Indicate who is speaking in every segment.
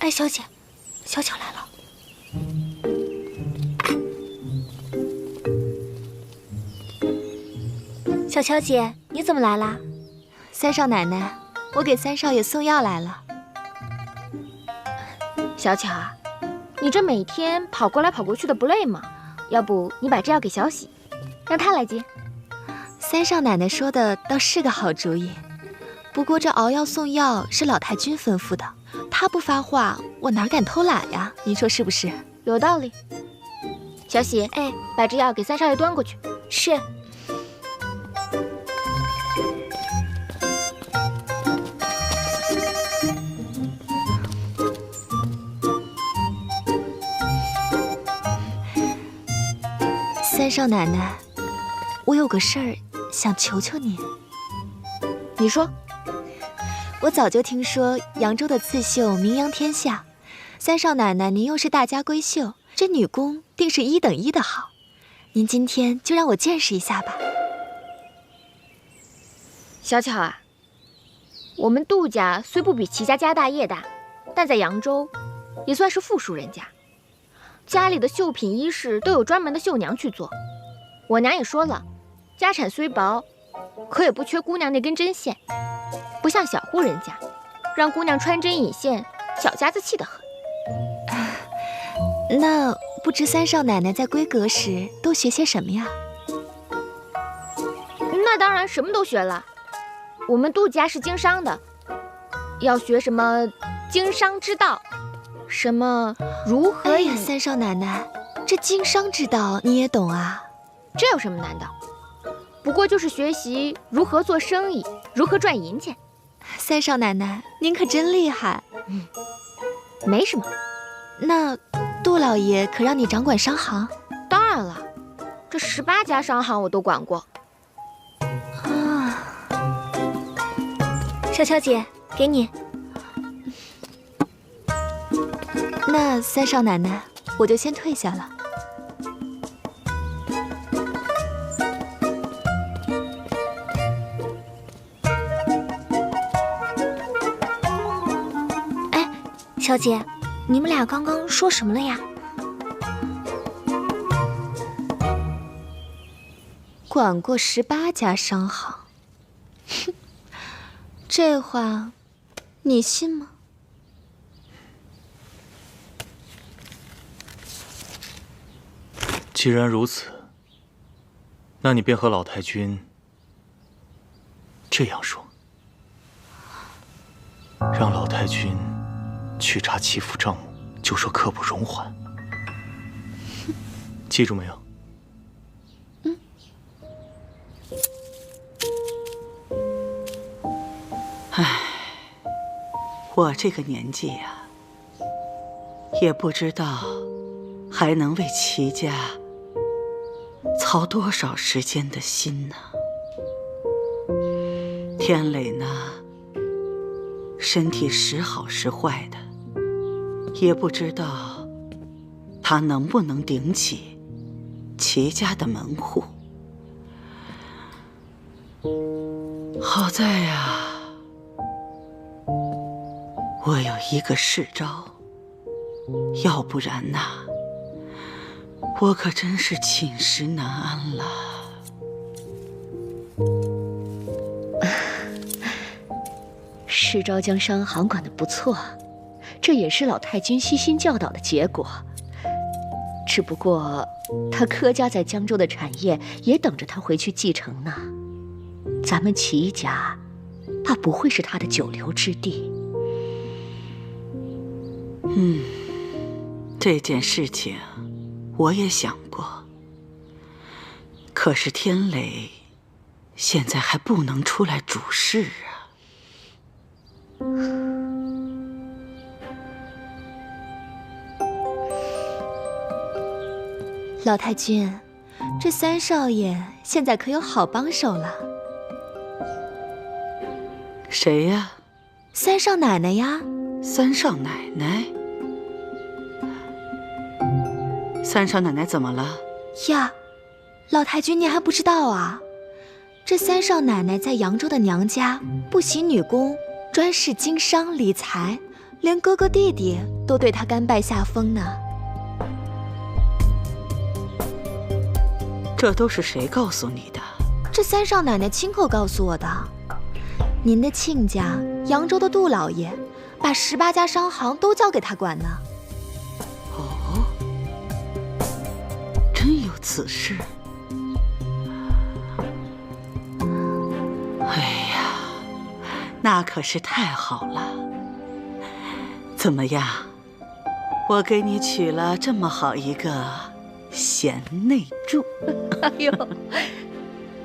Speaker 1: 哎，小姐，小巧来了。小乔姐，你怎么来啦？
Speaker 2: 三少奶奶，我给三少爷送药来了。
Speaker 3: 小巧啊，你这每天跑过来跑过去的不累吗？要不你把这药给小喜，让他来接。
Speaker 2: 三少奶奶说的倒是个好主意，不过这熬药送药是老太君吩咐的，她不发话，我哪敢偷懒呀？您说是不是？
Speaker 3: 有道理。小喜，哎，把这药给三少爷端过去。
Speaker 1: 是。
Speaker 2: 三少奶奶，我有个事儿想求求您。
Speaker 3: 你说。
Speaker 2: 我早就听说扬州的刺绣名扬天下，三少奶奶您又是大家闺秀，这女工定是一等一的好。您今天就让我见识一下吧。
Speaker 3: 小巧啊，我们杜家虽不比齐家家大业大，但在扬州也算是富庶人家，家里的绣品衣饰都有专门的绣娘去做。我娘也说了，家产虽薄，可也不缺姑娘那根针线，不像小户人家，让姑娘穿针引线，小家子气得很。
Speaker 2: 那不知三少奶奶在闺阁时都学些什么呀？
Speaker 3: 那当然什么都学了。我们杜家是经商的，要学什么经商之道，什么如何……
Speaker 2: 哎呀，三少奶奶，这经商之道你也懂啊？
Speaker 3: 这有什么难的？不过就是学习如何做生意，如何赚银钱。
Speaker 2: 三少奶奶，您可真厉害。
Speaker 3: 没什么。
Speaker 2: 那杜老爷可让你掌管商行？
Speaker 3: 当然了，这18家商行我都管过。
Speaker 2: 啊，
Speaker 1: 小乔姐，给你。
Speaker 2: 那三少奶奶，我就先退下了。
Speaker 1: 哎，小姐，你们俩刚刚说什么了呀？
Speaker 2: 管过18家商行，哼，这话你信吗？
Speaker 4: 既然如此，那你便和老太君这样说，让老太君去查齐府账目，就说刻不容缓。记住没有？
Speaker 5: 唉，我这个年纪呀，也不知道还能为齐家操多少时间的心呢。天磊呢，身体时好时坏的，也不知道他能不能顶起齐家的门户。好在呀，我有一个世招，要不然呐，我可真是寝食难安了。
Speaker 6: 世招将商行管得不错，这也是老太君悉心教导的结果。只不过他柯家在江州的产业也等着他回去继承呢，咱们齐家怕不会是他的久留之地。
Speaker 5: 这件事情我也想过，可是天磊现在还不能出来主事啊。
Speaker 2: 老太君，这三少爷现在可有好帮手了。
Speaker 5: 谁呀？
Speaker 2: 三少奶奶呀。
Speaker 5: 三少奶奶？三少奶奶怎么了？
Speaker 2: 呀，老太君您还不知道啊？这三少奶奶在扬州的娘家不喜女工，专事经商理财，连哥哥弟弟都对他甘拜下风呢。
Speaker 5: 这都是谁告诉你的？
Speaker 2: 这三少奶奶亲口告诉我的。您的亲家扬州的杜老爷，把18家商行都交给他管呢。
Speaker 5: 哦，真有此事。哎呀，那可是太好了。怎么样，我给你娶了这么好一个贤内助。
Speaker 6: 哎呦，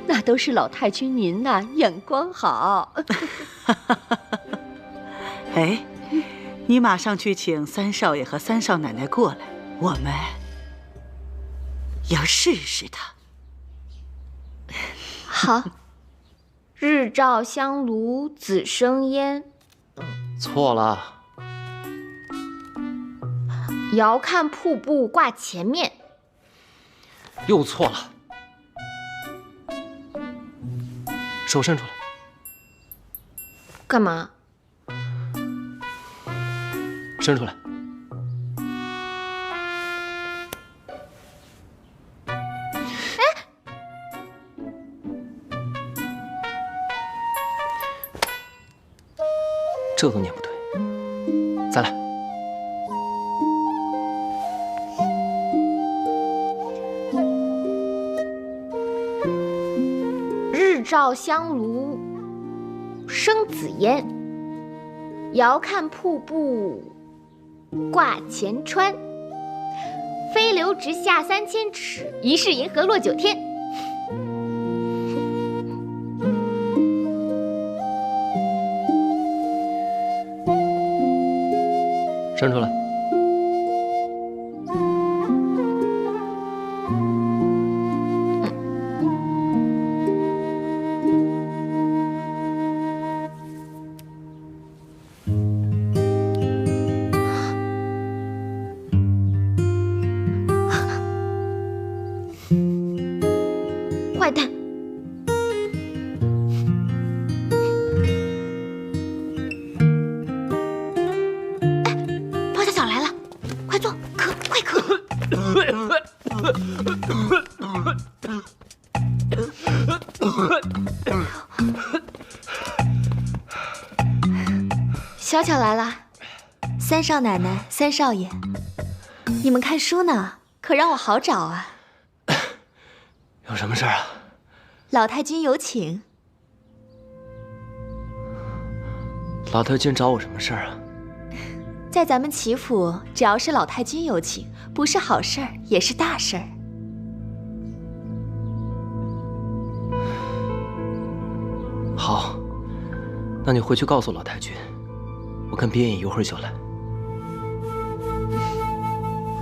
Speaker 6: 那都是老太君您呐，眼光好。
Speaker 5: 哎，你马上去请三少爷和三少奶奶过来，我们要试试他。
Speaker 2: 好，
Speaker 3: 日照香炉子生烟，
Speaker 4: 错了，
Speaker 3: 遥看瀑布挂前面。
Speaker 4: 又错了。手伸出来。
Speaker 3: 干嘛？
Speaker 4: 伸出来。这都念不对，再来。
Speaker 3: 日照香炉生紫烟，遥看瀑布挂前川。飞流直下3000尺，疑是银河落9天。
Speaker 4: 伸出来。
Speaker 3: 坏蛋！
Speaker 2: 包家小来了，快坐，渴，快渴。
Speaker 3: 小巧来了。
Speaker 2: 三少奶奶、三少爷，你们看书呢，可让我好找啊。
Speaker 4: 有什么事儿啊？
Speaker 2: 老太君有请。
Speaker 4: 老太君找我什么事儿啊？
Speaker 2: 在咱们齐府，只要是老太君有请，不是好事儿也是大事儿。
Speaker 4: 好，那你回去告诉老太君，我跟别眼一会儿就来。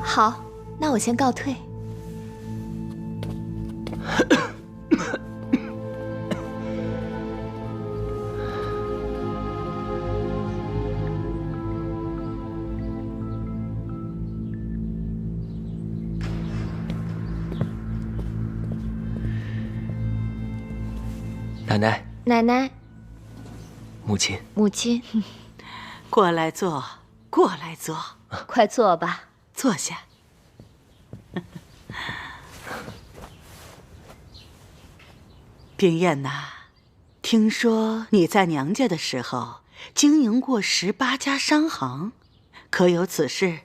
Speaker 2: 好，那我先告退。
Speaker 4: 奶奶，
Speaker 3: 奶奶，
Speaker 4: 母亲，
Speaker 3: 母亲，
Speaker 5: 过来坐，过来坐，
Speaker 6: 快坐吧。
Speaker 5: 坐下。冰燕呐，听说你在娘家的时候经营过18家商行，可有此事？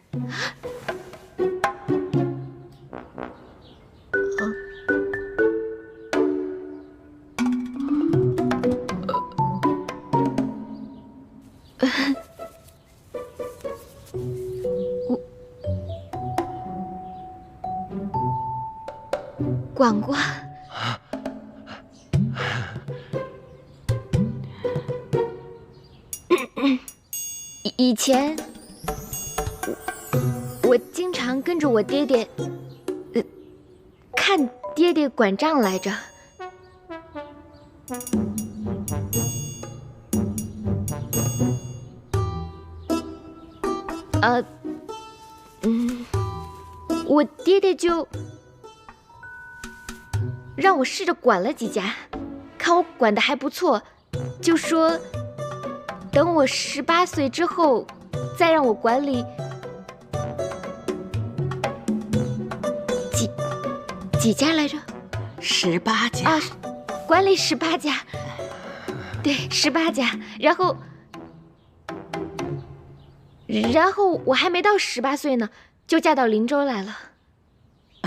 Speaker 3: 管过。以前，我经常跟着我爹爹，看爹爹管账来着。我爹爹就让我试着管了几家，看我管得还不错，就说等我18岁之后再让我管理几家来着
Speaker 5: ？18家
Speaker 3: 啊，管理18家，对，18家。然后我还没到18岁呢，就嫁到林州来了，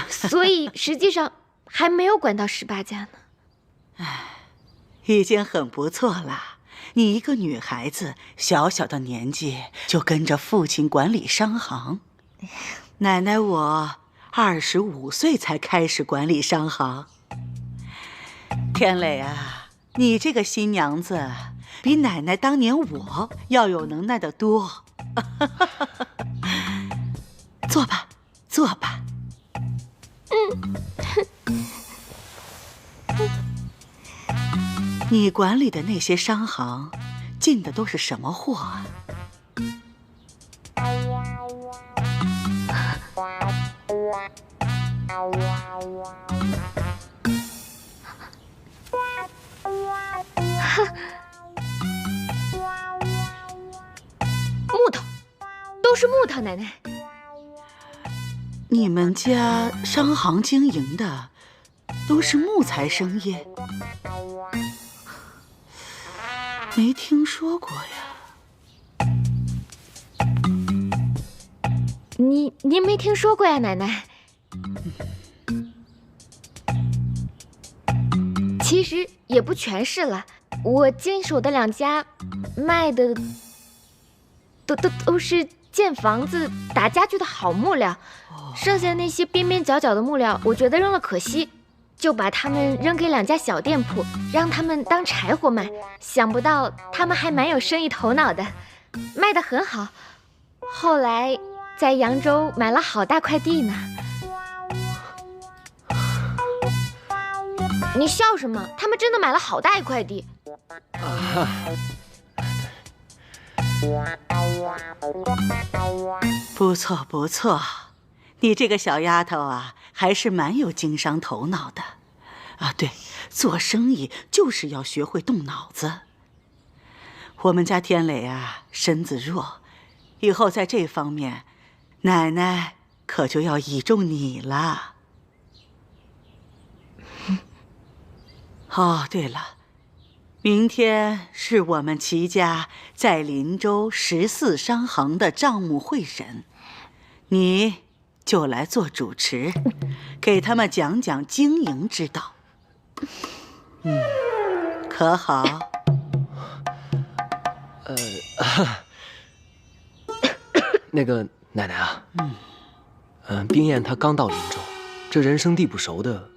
Speaker 3: 所以实际上还没有管到18家呢。
Speaker 5: 已经很不错了。你一个女孩子，小小的年纪就跟着父亲管理商行。奶奶我25岁才开始管理商行。天磊啊，你这个新娘子比奶奶当年我要有能耐得多。坐吧，坐吧。你管理的那些商行，进的都是什么货啊？
Speaker 3: 木头，都是木头，奶奶。
Speaker 5: 你们家商行经营的都是木材生意？没听说过呀。
Speaker 3: 您没听说过呀，奶奶？其实也不全是了，我经手的2家卖的都是建房子、打家具的好木料，剩下那些边边角角的木料，我觉得扔了可惜，就把它们扔给2家小店铺，让他们当柴火卖。想不到他们还蛮有生意头脑的，卖得很好。后来在扬州买了好大块地呢。你笑什么？他们真的买了好大一块地。
Speaker 5: 不错不错，你这个小丫头啊，还是蛮有经商头脑的。啊，对，做生意就是要学会动脑子。我们家天磊啊，身子弱，以后在这方面，奶奶可就要倚重你了。哦，对了，明天是我们齐家在林州14商行的账目会审，你就来做主持，给他们讲讲经营之道。可好？
Speaker 4: 那个奶奶啊，冰燕她刚到林州，这人生地不熟的，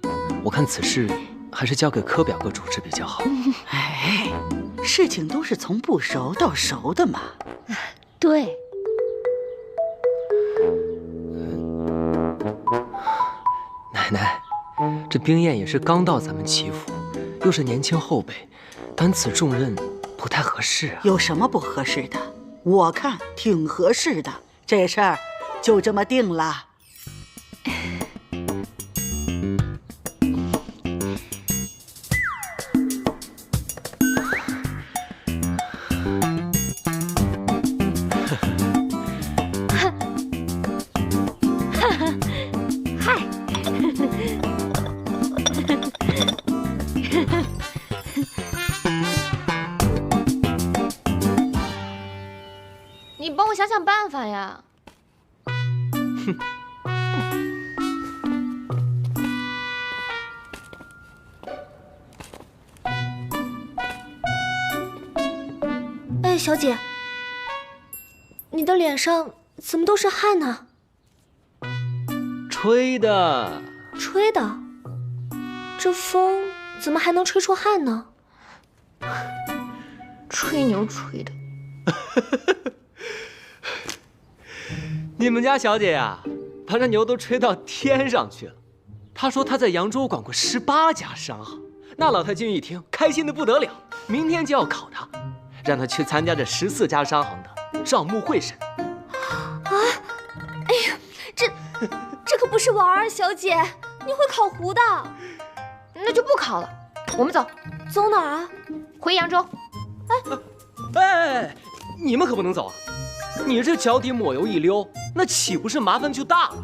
Speaker 4: 我看此事还是交给柯表哥主持比较好。
Speaker 5: 哎，事情都是从不熟到熟的嘛。
Speaker 6: 对，
Speaker 4: 奶奶，这冰燕也是刚到咱们齐府，又是年轻后辈，担此重任不太合适啊。
Speaker 5: 有什么不合适的？我看挺合适的，这事儿就这么定了。
Speaker 3: 你帮我想想办法呀！
Speaker 1: 哎，小姐，你的脸上怎么都是汗呢？
Speaker 4: 吹的。
Speaker 1: 吹的？这风怎么还能吹出汗呢？
Speaker 3: 吹牛吹的。
Speaker 4: 你们家小姐呀，把这牛都吹到天上去了。她说她在扬州管过18家商行，那老太君一听，开心的不得了，明天就要考她，让她去参加这14家商行的账目会审。
Speaker 1: 啊！哎呀，这可不是玩儿，小姐，你会考糊的。
Speaker 3: 那就不考了，我们走。
Speaker 1: 走哪儿啊？
Speaker 3: 回扬州。
Speaker 4: 哎，你们可不能走啊！你这脚底抹油一溜，那岂不是麻烦就大了？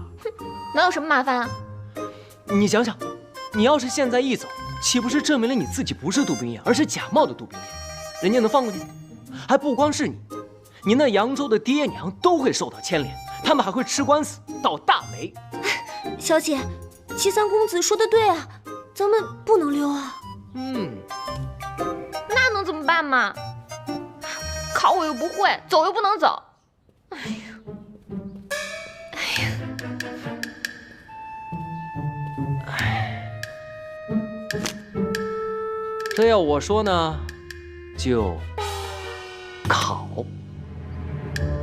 Speaker 3: 能有什么麻烦啊？
Speaker 4: 你想想，你要是现在一走，岂不是证明了你自己不是杜冰雁，而是假冒的杜冰雁？人家能放过你？还不光是你，你那扬州的爹娘都会受到牵连，他们还会吃官司，倒大霉。
Speaker 1: 小姐，齐三公子说的对啊，咱们不能溜啊。
Speaker 3: 那能怎么办嘛？考我又不会，走又不能走。
Speaker 4: 这要我说呢，就考。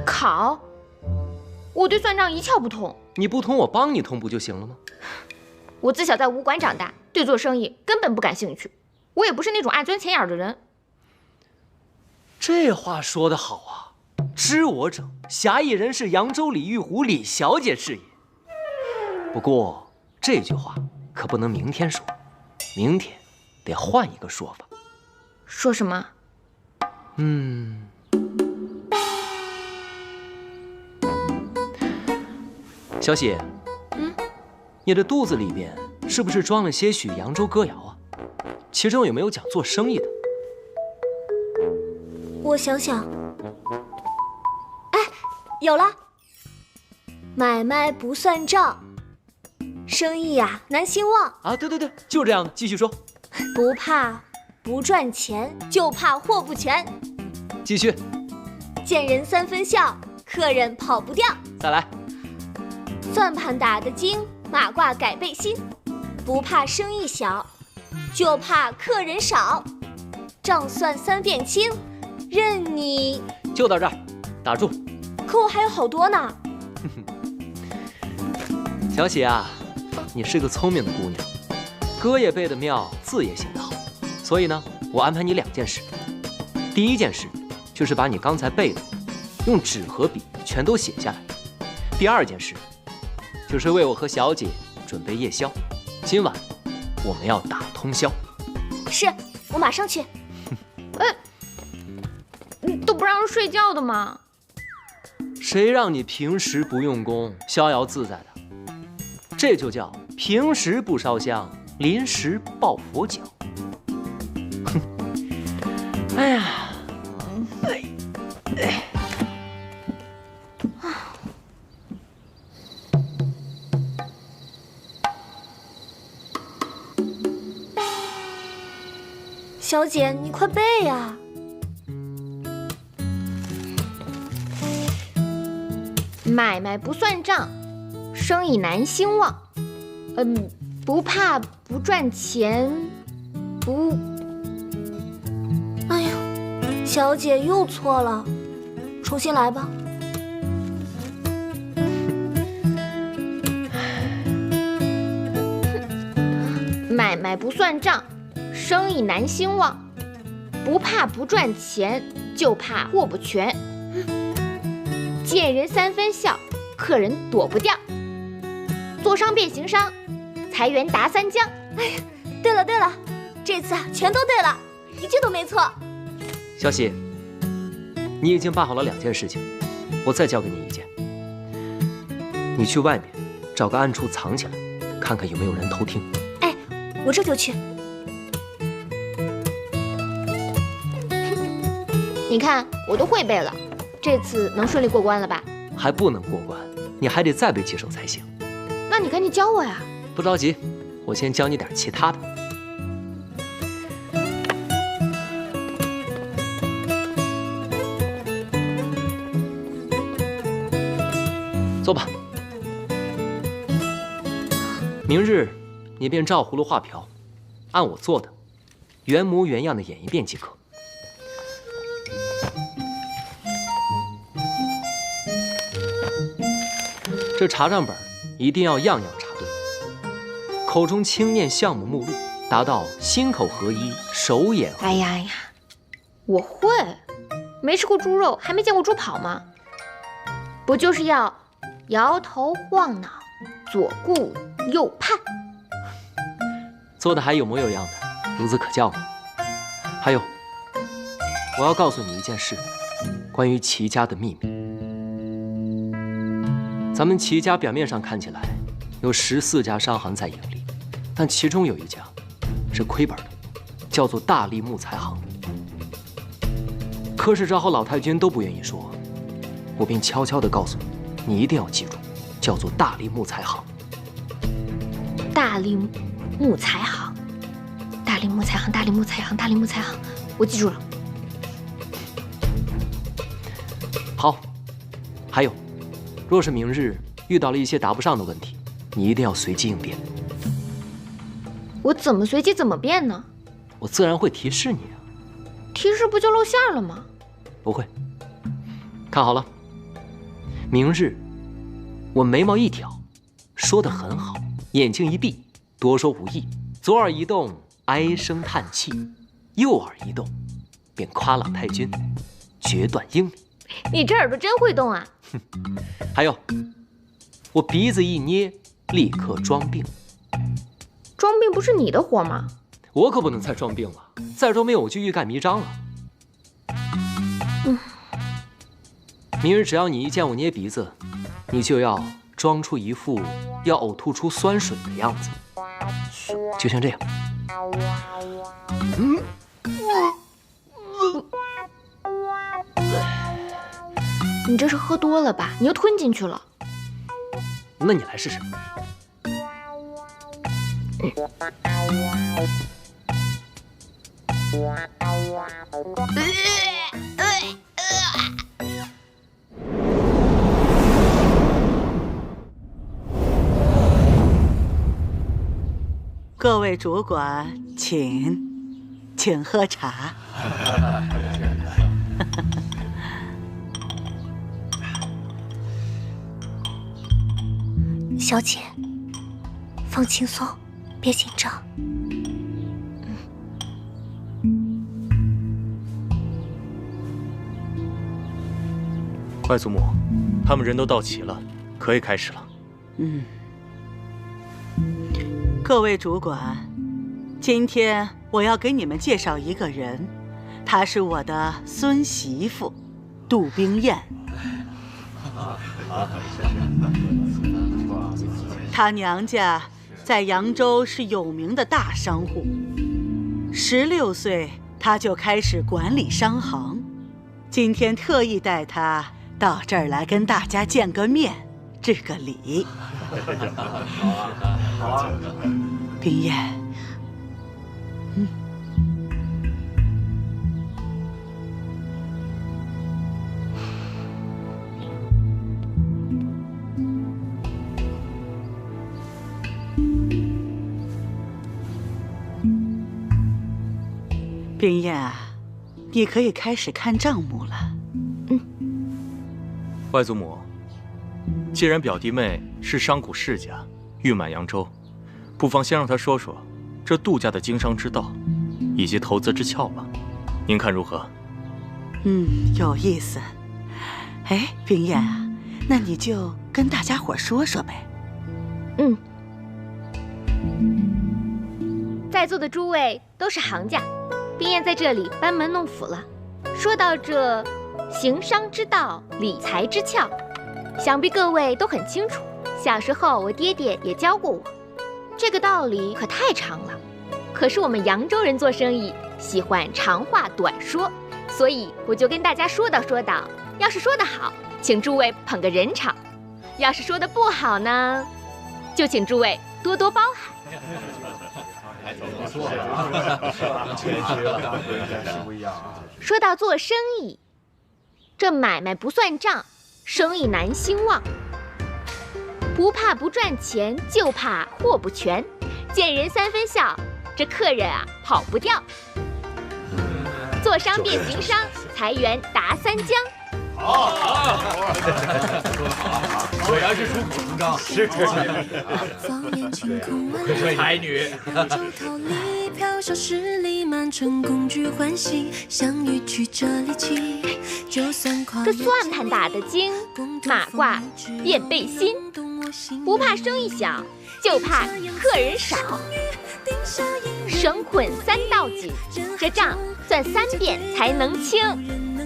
Speaker 3: 考？我对算账一窍不通。
Speaker 4: 你不通，我帮你通不就行了吗？
Speaker 3: 我自小在武馆长大，对做生意根本不感兴趣。我也不是那种爱钻钱眼的人。
Speaker 4: 这话说得好啊！知我者，侠义人是扬州李玉湖李小姐是也。不过这句话可不能明天说，明天得换一个说法。
Speaker 3: 说什么？
Speaker 4: 小喜，你的肚子里边是不是装了些许扬州歌谣啊？其中有没有讲做生意的？
Speaker 1: 我想想，哎，有了。买卖不算账，生意呀难兴旺。
Speaker 4: 啊，对，就这样的，继续说。
Speaker 1: 不怕不赚钱，就怕货不全。
Speaker 4: 继续。
Speaker 1: 见人三分笑，客人跑不掉。
Speaker 4: 再来。
Speaker 1: 算盘打得精，马褂改背新。不怕生意小，就怕客人少。账算三遍清，任你。
Speaker 4: 就到这儿，打住。
Speaker 1: 可我还有好多呢。
Speaker 4: 小喜啊，你是个聪明的姑娘，歌也背得妙，字也写得好，所以呢，我安排你2件事。第一件事就是把你刚才背的用纸和笔全都写下来。第2件事就是为我和小姐准备夜宵，今晚我们要打通宵。
Speaker 1: 是，我马上去。
Speaker 3: 都不让人睡觉的吗？
Speaker 4: 谁让你平时不用功，逍遥自在的？这就叫平时不烧香，临时抱佛脚。哼，哎呀，
Speaker 1: 小姐，你快背呀！
Speaker 3: 买卖不算账，生意难兴旺。不怕不赚钱，不……
Speaker 1: 哎呀，小姐又错了，重新来吧。
Speaker 3: 买卖不算账，生意难兴旺。不怕不赚钱，就怕货不全。见人三分笑，客人躲不掉。做商变行商，财源达三江。
Speaker 1: 哎呀，对了，这次全都对了，一句都没错。
Speaker 4: 小喜，你已经办好了2件事情，我再交给你1件。你去外面找个暗处藏起来，看看有没有人偷听。
Speaker 1: 哎，我这就去。
Speaker 3: 你看，我都会背了。这次能顺利过关了吧？
Speaker 4: 还不能过关，你还得再背几首才行。
Speaker 3: 那你赶紧教我呀！
Speaker 4: 不着急，我先教你点其他的。坐吧。明日你便照葫芦画瓢，按我做的，原模原样的演一遍即可。这查账本一定要样样查对，口中轻念项目目录，达到心口合一，手眼合一。
Speaker 3: 哎呀，我会，没吃过猪肉，还没见过猪跑吗？不就是要摇头晃脑，左顾右盼？
Speaker 4: 做的还有模有样的，孺子可教吗？还有，我要告诉你一件事，关于齐家的秘密。咱们齐家表面上看起来有14家商行在盈利，但其中有一家是亏本的，叫做大力木材行。柯世昭和老太君都不愿意说，我便悄悄地告诉你，你一定要记住，叫做大力木材行。
Speaker 3: 大力木材行，大力木材行，大力木材行，大力木材行，我记住了。
Speaker 4: 好，还有，若是明日遇到了一些答不上的问题，你一定要随机应变。
Speaker 3: 我怎么随机怎么变呢？
Speaker 4: 我自然会提示你啊。
Speaker 3: 提示不就露馅了吗？
Speaker 4: 不会。看好了，明日我眉毛一挑，说得很好，眼睛一闭，多说无益，左耳一动，唉声叹气，右耳一动，便夸老太君决断英明。
Speaker 3: 你这耳朵真会动啊！
Speaker 4: 还有，我鼻子一捏，立刻装病。
Speaker 3: 装病不是你的活吗？
Speaker 4: 我可不能再装病了，再装病我就欲盖弥彰了。明日只要你一见我捏鼻子，你就要装出一副要呕吐出酸水的样子，就像这样。
Speaker 3: 你这是喝多了吧？你又吞进去了。
Speaker 4: 那你来试试。
Speaker 5: 各位主管，请喝茶。
Speaker 1: 小姐，放轻松，别紧张。
Speaker 7: 外祖母，他们人都到齐了，可以开始了。
Speaker 5: 各位主管，今天我要给你们介绍一个人，她是我的孙媳妇，杜冰燕。她娘家在扬州是有名的大商户，16岁她就开始管理商行。今天特意带她到这儿来跟大家见个面，致个礼。冰燕，冰燕啊，你可以开始看账目了。
Speaker 7: 外祖母，既然表弟妹是商贾世家，誉满扬州，不妨先让她说说这杜家的经商之道，以及投资之窍吧。您看如何？
Speaker 5: 有意思。哎，冰燕啊，那你就跟大家伙说说呗。
Speaker 3: 在座的诸位都是行家，冰燕在这里班门弄斧了。说到这行商之道、理财之窍，想必各位都很清楚。小时候我爹爹也教过我，这个道理可太长了。可是我们扬州人做生意喜欢长话短说，所以我就跟大家说道。要是说得好，请诸位捧个人场；要是说得不好呢，就请诸位多多包涵。说到做生意，这买卖不算账，生意难兴旺。不怕不赚钱，就怕货不全。见人3分笑，这客人啊跑不掉。做商变行商，财源达3江。
Speaker 8: 果然是出口成章，是才女。
Speaker 9: 飘小十里，满城共聚欢喜，相遇曲折离奇。就算跨
Speaker 3: 这算盘打得精，马褂变背心。不怕生意小，就怕客人少。绳捆3道紧，这账算3遍才能清。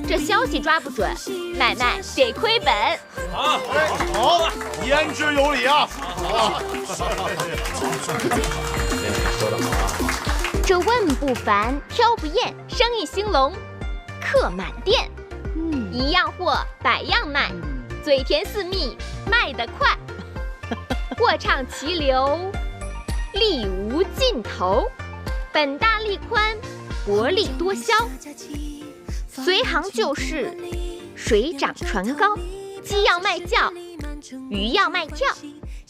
Speaker 3: 这消息抓不准，买卖得亏本。
Speaker 8: 好，好，言之有理啊！好，
Speaker 4: 说得好啊！
Speaker 3: 这问不烦，挑不厌，生意兴隆，客满店。一样货百样卖，嘴甜似蜜，卖得快。货畅其流，利无尽头。本大利宽，薄利多销。随行就市，水涨船高。鸡要卖叫，鱼要卖跳。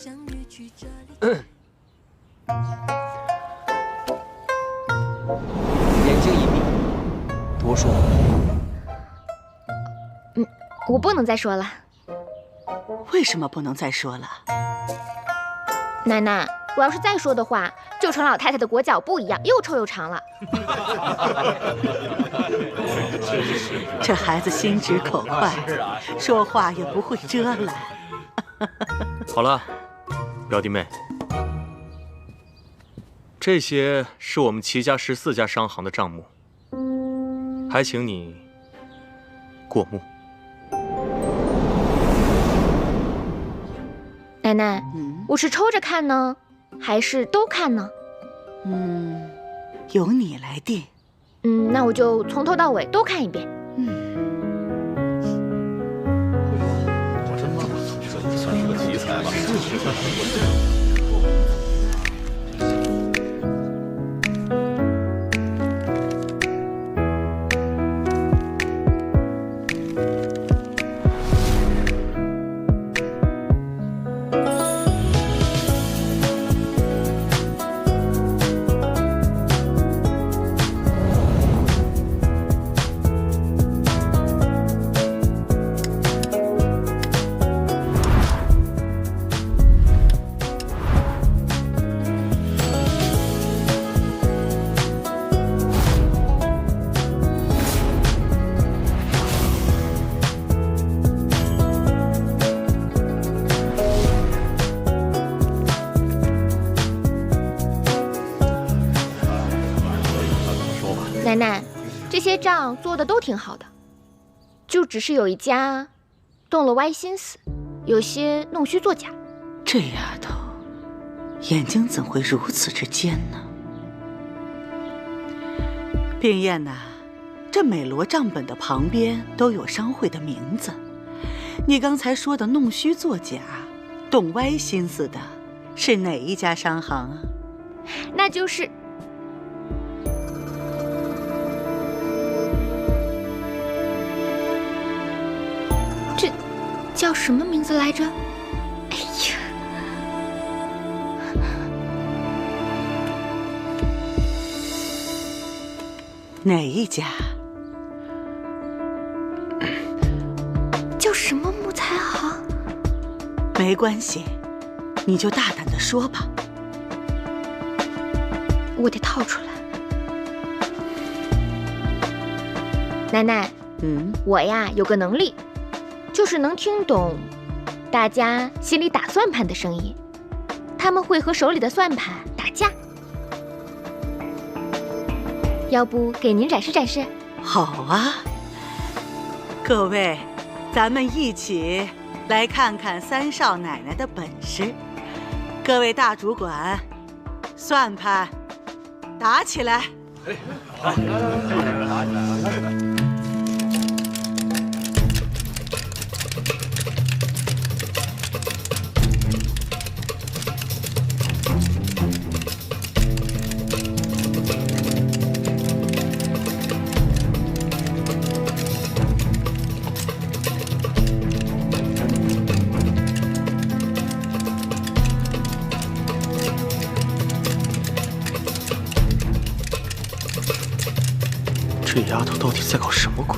Speaker 4: 眼睛一闭，多说话。
Speaker 3: 我不能再说了。
Speaker 5: 为什么不能再说了？
Speaker 3: 奶奶，我要是再说的话，就成老太太的裹脚布一样，又臭又长了。
Speaker 5: 这孩子心直口快，说话也不会遮拦。
Speaker 7: 好了，表弟妹，这些是我们齐家14家商行的账目，还请你过目。
Speaker 3: 奶奶，我是抽着看呢，还是都看呢？
Speaker 5: 由你来定。
Speaker 3: 那我就从头到尾都看一遍。
Speaker 8: 真吗？这算是个奇才吧？
Speaker 3: 奶奶，这些账做的都挺好的，就只是有一家动了歪心思，有些弄虚作假。
Speaker 5: 这丫头眼睛怎会如此之尖呢？冰燕呐，这美罗账本的旁边都有商会的名字，你刚才说的弄虚作假、动歪心思的，是哪一家商行啊？
Speaker 3: 那就是这叫什么名字来着？哎呀，
Speaker 5: 哪一家？
Speaker 3: 叫什么木材行？
Speaker 5: 没关系，你就大胆地说吧。
Speaker 3: 我得套出来。奶奶，我呀有个能力，就是能听懂大家心里打算盘的声音，他们会和手里的算盘打架。要不给您展示展示？
Speaker 5: 好啊，各位，咱们一起来看看三少奶奶的本事。各位大主管，算盘打起来！
Speaker 8: 好，打起来！
Speaker 7: 这丫头到底在搞什么鬼？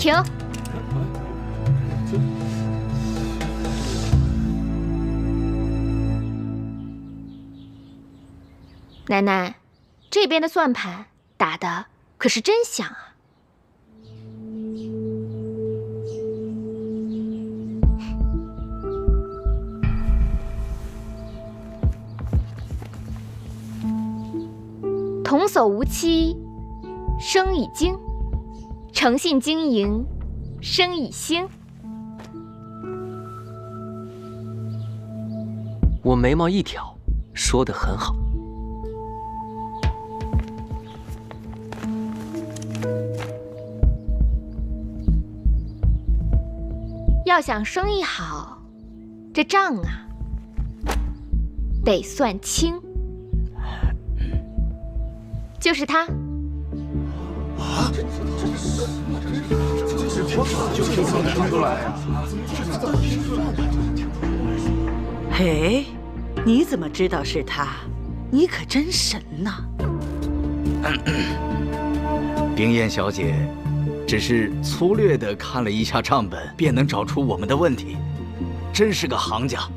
Speaker 3: 停。奶奶，这边的算盘打的可是真响啊！童叟无欺，生已精；诚信经营，生已兴。
Speaker 4: 我眉毛一挑，说得很好。
Speaker 3: 要想生意好，这账啊得算清。就是他。
Speaker 5: 嘿，你怎么知道是他？你可真神呐！
Speaker 8: 冰燕小姐，只是粗略地看了一下账本，便能找出我们的问题，真是个行家。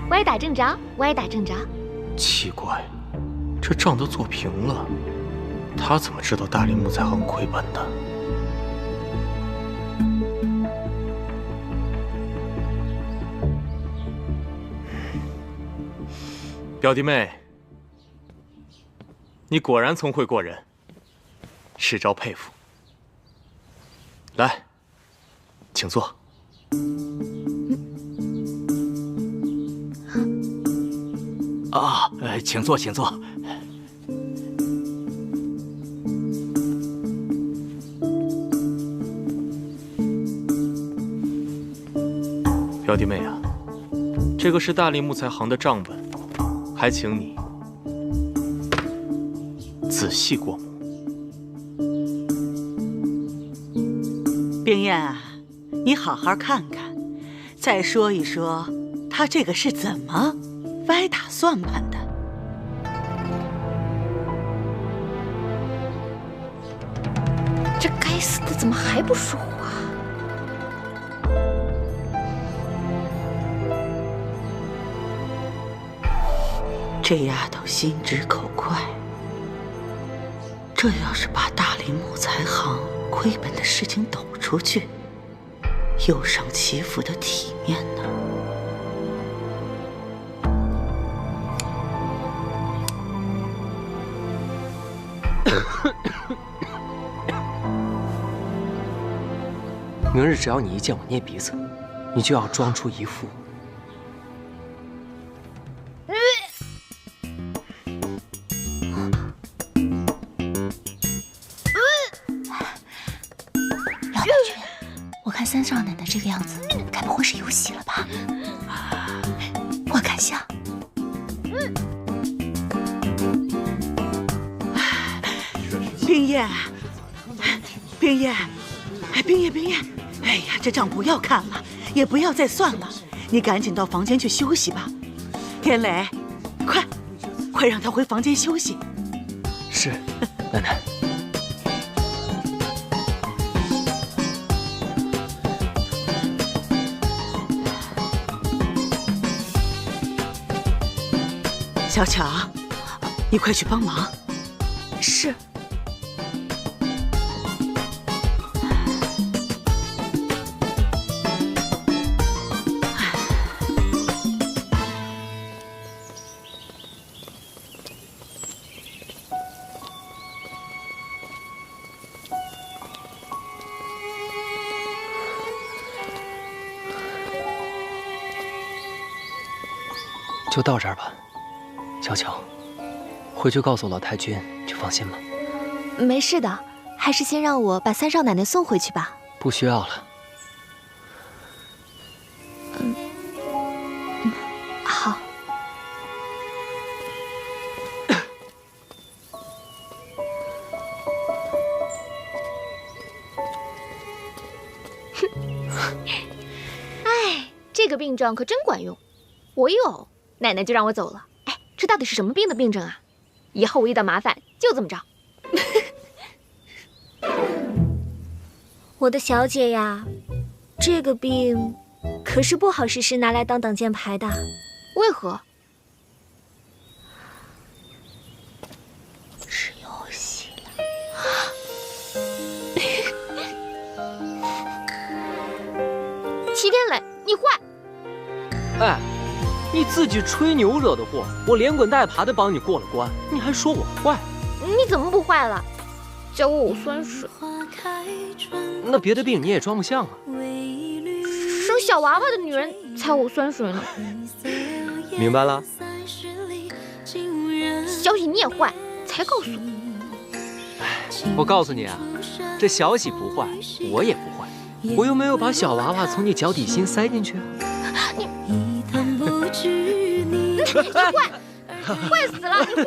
Speaker 3: 歪打正着，歪打正着。
Speaker 7: 奇怪，这账都做平了，他怎么知道大理木材行亏本的？表弟妹，你果然聪慧过人，世昭佩服。来，请坐。
Speaker 8: 请坐，请坐。
Speaker 7: 表弟妹啊，这个是大理木材行的账本，还请你仔细过目。
Speaker 5: 冰燕啊，你好好看看，再说一说，他这个是怎么歪打算盘的？
Speaker 3: 这该死的怎么还不说话？
Speaker 5: 这丫头心直口快，这要是把大理木材行亏本的事情抖出去，又伤齐府的体面呢。
Speaker 4: 明日只要你一见我捏鼻子，你就要装出一副
Speaker 2: 姚大军，我看三少奶奶这个样子，该不会是有喜了吧？我看像。
Speaker 5: 冰燕，冰燕，冰燕，冰燕，哎呀，这账不要看了，也不要再算了，你赶紧到房间去休息吧。天磊，快让他回房间休息。
Speaker 4: 是，奶奶。小巧，你快去帮忙。
Speaker 2: 是。
Speaker 4: 就到这儿吧，小巧，回去告诉老太君就放心了。
Speaker 2: 没事的，还是先让我把三少奶奶送回去吧。
Speaker 4: 不需要了。
Speaker 2: 好。
Speaker 3: 哎，这个病症可真管用，我有。奶奶就让我走了。哎，这到底是什么病的病症啊？以后我遇到麻烦就这么着。
Speaker 1: 我的小姐呀，这个病可是不好时时拿来当挡箭牌的。
Speaker 3: 为何？
Speaker 2: 是游戏了。
Speaker 3: 齐天磊，你坏！
Speaker 4: 哎，你自己吹牛惹的祸，我连滚带爬的帮你过了关，你还说我坏？
Speaker 3: 你怎么不坏了？教我酸水。
Speaker 4: 那别的病你也装不像啊。
Speaker 3: 生小娃娃的女人才有酸水呢。
Speaker 4: 明白了。
Speaker 3: 小喜你也坏，才告诉我。
Speaker 4: 我告诉你啊，这小喜不坏，我也不坏。我又没有把小娃娃从你脚底心塞进去啊。
Speaker 3: 你坏，坏死了！你坏，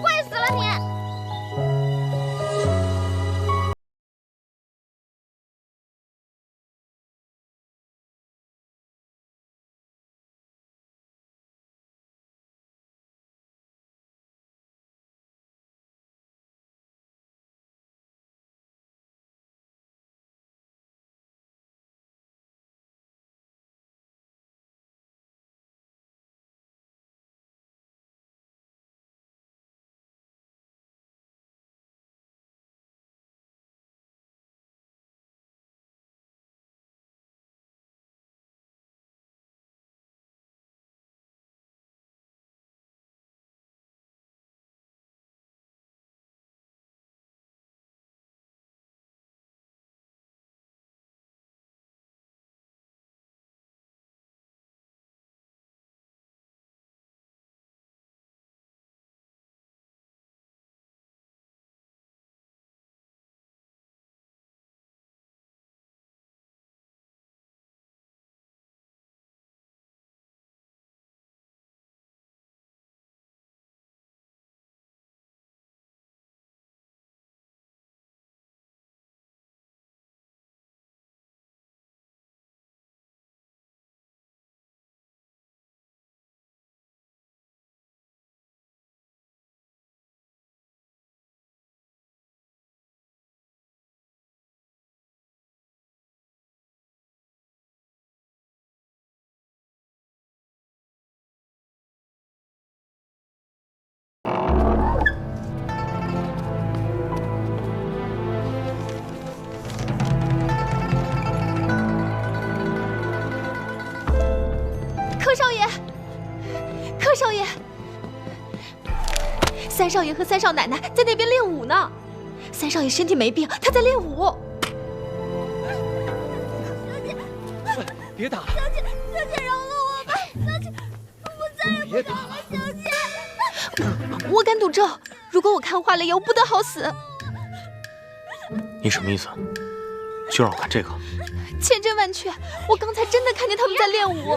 Speaker 3: 坏死了你！
Speaker 2: 柯少爷，柯少爷，三少爷和三少奶奶在那边练武呢。三少爷身体没病，他在练武。
Speaker 4: 别打了！
Speaker 1: 小姐，饶了我吧！小姐，我再也不打了，小姐。
Speaker 2: 我敢赌咒，如果我看花了，由不得好死。
Speaker 7: 你什么意思？就让我看这个？
Speaker 2: 千真万确，我刚才真的看见他们在练武。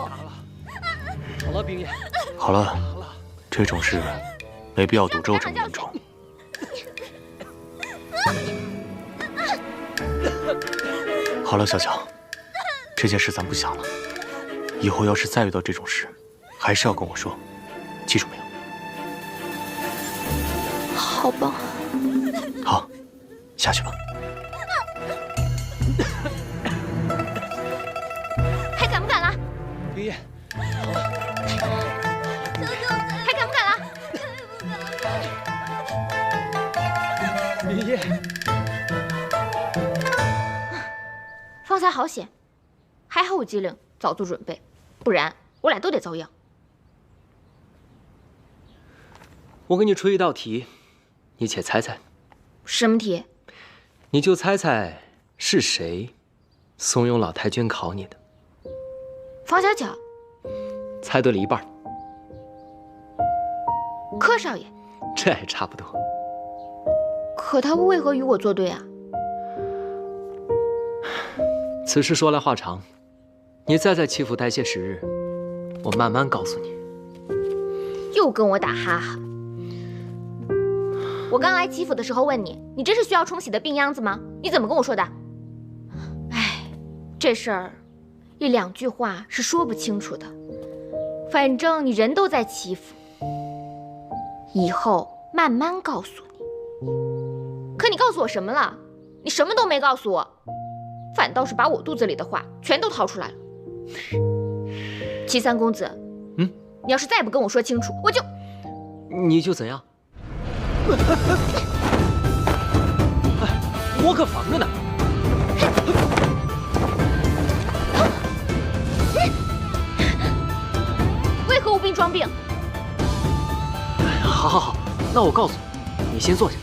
Speaker 4: 好了，冰叶。
Speaker 7: 好了，这种事没必要赌咒这么严重。好了，小乔，这件事咱不想了。以后要是再遇到这种事，还是要跟我说，记住没有？
Speaker 2: 好吧。
Speaker 7: 好，下去吧。
Speaker 3: 还敢不敢了？
Speaker 4: 冰叶，
Speaker 3: 还敢不敢了？
Speaker 4: 冰叶，
Speaker 3: 方才好险，还好我机灵，早做准备，不然我俩都得遭殃。
Speaker 4: 我给你出一道题，你且猜猜。
Speaker 3: 什么题？
Speaker 4: 你就猜猜是谁怂恿老太君考你的。
Speaker 3: 方小巧，
Speaker 4: 猜对了一半。
Speaker 3: 柯少爷，
Speaker 4: 这还差不多。
Speaker 3: 可他为何与我作对啊？
Speaker 4: 此事说来话长，你再在齐府待些时日，我慢慢告诉你。
Speaker 3: 又跟我打哈哈。我刚来齐府的时候问你，你这是需要冲洗的病秧子吗？你怎么跟我说的？哎，这事儿一两句话是说不清楚的。反正你人都在齐府，以后慢慢告诉你。可你告诉我什么了？你什么都没告诉我，反倒是把我肚子里的话全都掏出来了。齐三公子，你要是再不跟我说清楚，我就……
Speaker 4: 你就怎样？我可防着呢。
Speaker 3: 为何无病装病？
Speaker 4: 好，那我告诉你，你先坐下。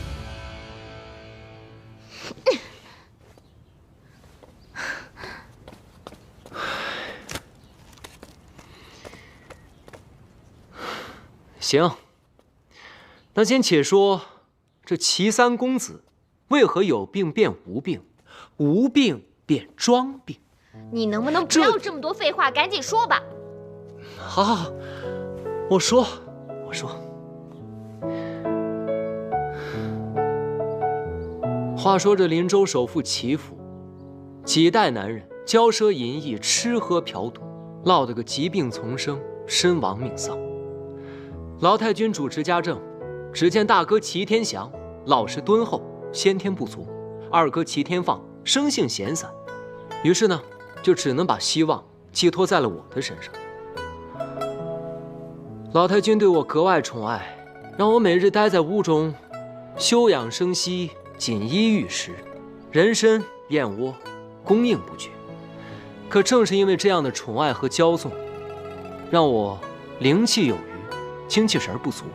Speaker 4: 行，那先且说这齐三公子为何有病变无病，无病变装病？
Speaker 3: 你能不能不要这么多废话，赶紧说吧。
Speaker 4: 好，我说。话说这林州首富齐府，几代男人骄奢淫逸，吃喝嫖赌，落得个疾病丛生，身亡命丧。老太君主持家政，只见大哥齐天祥老实敦厚，先天不足；二哥齐天放生性闲散，于是呢，就只能把希望寄托在了我的身上。老太君对我格外宠爱，让我每日待在屋中，休养生息，锦衣玉食，人参燕窝供应不绝。可正是因为这样的宠爱和骄纵，让我灵气有余，精气神不足，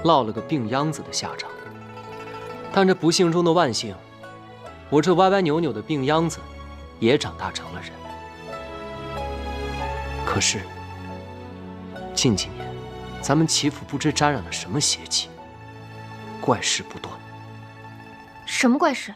Speaker 4: 落了个病秧子的下场。但这不幸中的万幸，我这歪歪扭扭的病秧子也长大成了人。可是近几年，咱们齐府不知沾染了什么邪气，怪事不断。
Speaker 3: 什么怪事？